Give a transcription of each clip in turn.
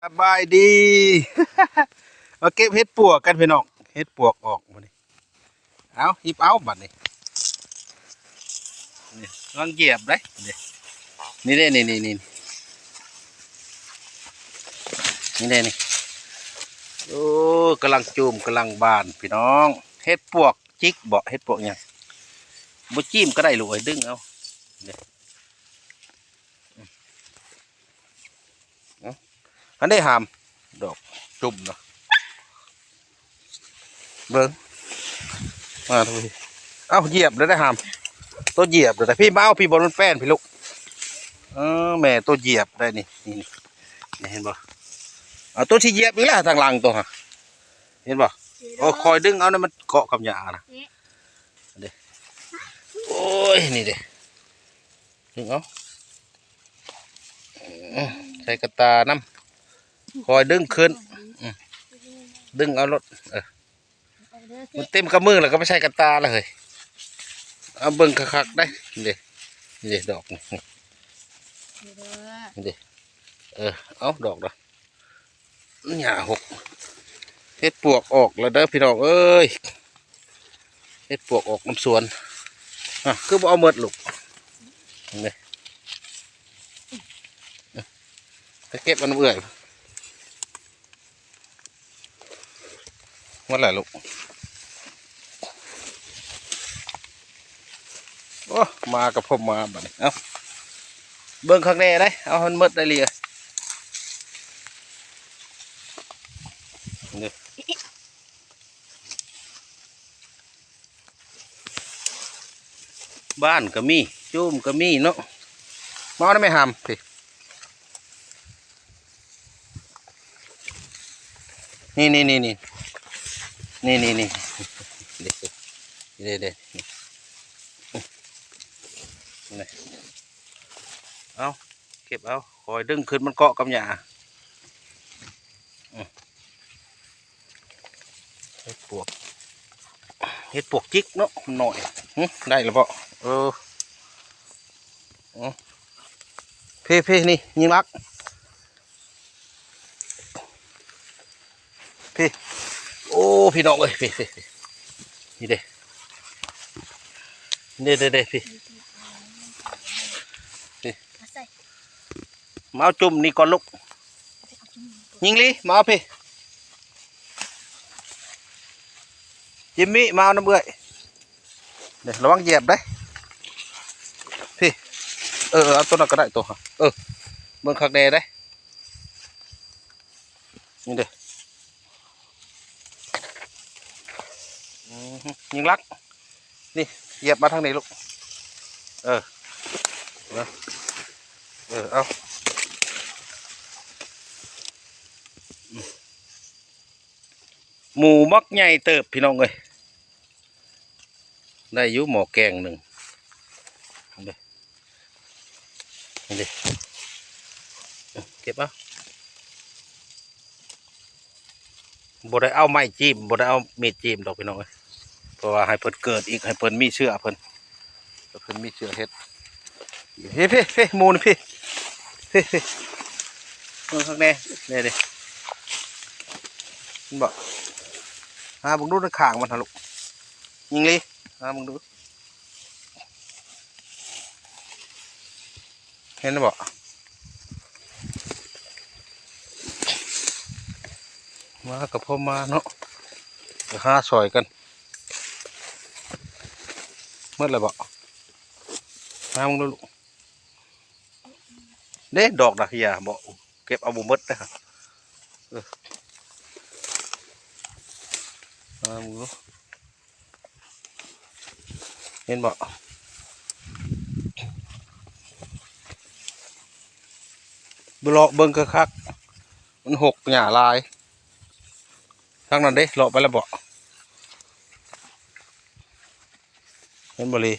สบายดี มาเก็บเห็ดปวกกันพี่น้องเห็ดปวกออกมาดิเอาหยิบเอาบัดนี้นี่ลองเหยียบได้นี่เด้นี่เด้นี่โอ้กำลังจูมกำลังบานพี่น้องเห็ดปวกจิกบ่เห็ดปวกเนี่ยบ่จิ้มก็ได้ลูกไอ้ดึงเอาอันนี้หามดอกจุ่มเนาะเบิ้งมาทุกทีเอาเหยียบเลยได้หามตัวเหยียบเลยแต่พี่มาเอาพี่บอลมันแป้นพี่ลูกแม่ตัวเหยียบได้นี่เห็นบ่เอาตัวที่เหยียบอีกแล้วทางหลังตัวฮะเห็นบ่โอ้คอยดึงเอาเนี่ยมันเกาะกับหญ้านะเด้โอ้ยนี่เด้ดึงเอาใส่กระตาน้ำคอยดึงขึ้นดึงเอารถมันเต็มกระมือแล้วก็ไม่ใช่กระตาแล้วเฮ้ยเอาเบิ่งคักๆได้นี่ดอกนี่เอาดอกละหญ้าหกเฮ็ดปวกออกแล้วเด้อพี่น้องเอ้ยเฮ็ดปวกออกน้ำสวนคือบ่เอาหมดลูกนี่ถ้าเก็บมันเอื่อยหมดแล้วลูกโอ้มากับผมมาบัดนี้เอาเบิ่งข้างในได้เอามันหมดได้เลยนี่บ้านก็มีจุ่มก็มีเนาะมาได้ไม่หามพี่นี่เด็ดเอาเก็บเอาคอยดึงขึ้นมันเกาะกับหญ้าเห็ดปวกจิกเนาะหน่อยได้หรือเปล่าเพ่นี่ยิงลักเพ่โอ้พี่น้องเอ้ยเพ่นี่เด้พี่มาเอาจุ่มนี่ก่อนลูกยิงลีมาเอาพี่จิมมี่มาเอาน้ำเบื่อเดี๋ยวระวังเหยียบได้พี่เอาตัวนั้นก็ได้ตัวเบิ่งคักแดได้นี่เด้ยิงลักนี่เหยียบมาทางนี้ลูกเอาหมูมักใหญ่เติบพี่น้องเลยได้ยุหมอแกงหนึ่งนี่เก็บเอาบ่ได้เอาไม้จิ้มบ่ได้เอามีดจิ้มดอกพี่น้องเลยเพราะว่าให้เพิ่นเกิดอีกให้เพิ่นมีเชื้อเพิ่นมีเชื้อเฮ็ดพี่หมูนี่พี่ข้างในนี่ดิมันบอกบึงดูในข่างมันทะลุยิงเลยบึงดูเห็นหรือเปล่ามากับพ่อมาเนาะจะหาซอยกันเมื่อไรบ่บึงดูลูกเด้ดอกดอกยาบ่เก็บเอาบุมดนะครับมึงดูเห็นบ่บุเลาะเบิ่งคักมันหกหญ้าลายทางนั้นเด้เลาะไปแล้วบ่เห็นบ่เลย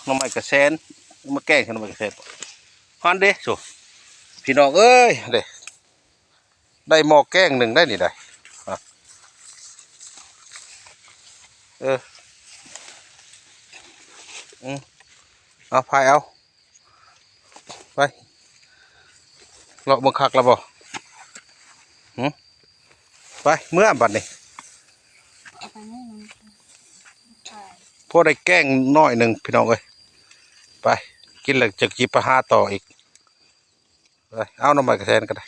น้ำไม้กระเซนมาแกงน้ำไม้กระเซนฮันเด้โซพี่น้องเอ้ยเด้ได้หม้อแกงหนึ่งได้นี่ได้เอาพายเอาไป เลาะเบิ่งคักแล้วบ่หึไปเมื่อบัดนี้ เอาไปนี่มันใช่ พวกได้แกล้งน้อยหนึ่งพี่น้องเอ้ยไปกินแล้วจะจิบไปหาต่ออีกไปเอาน้ำมันกระแทนก็ได้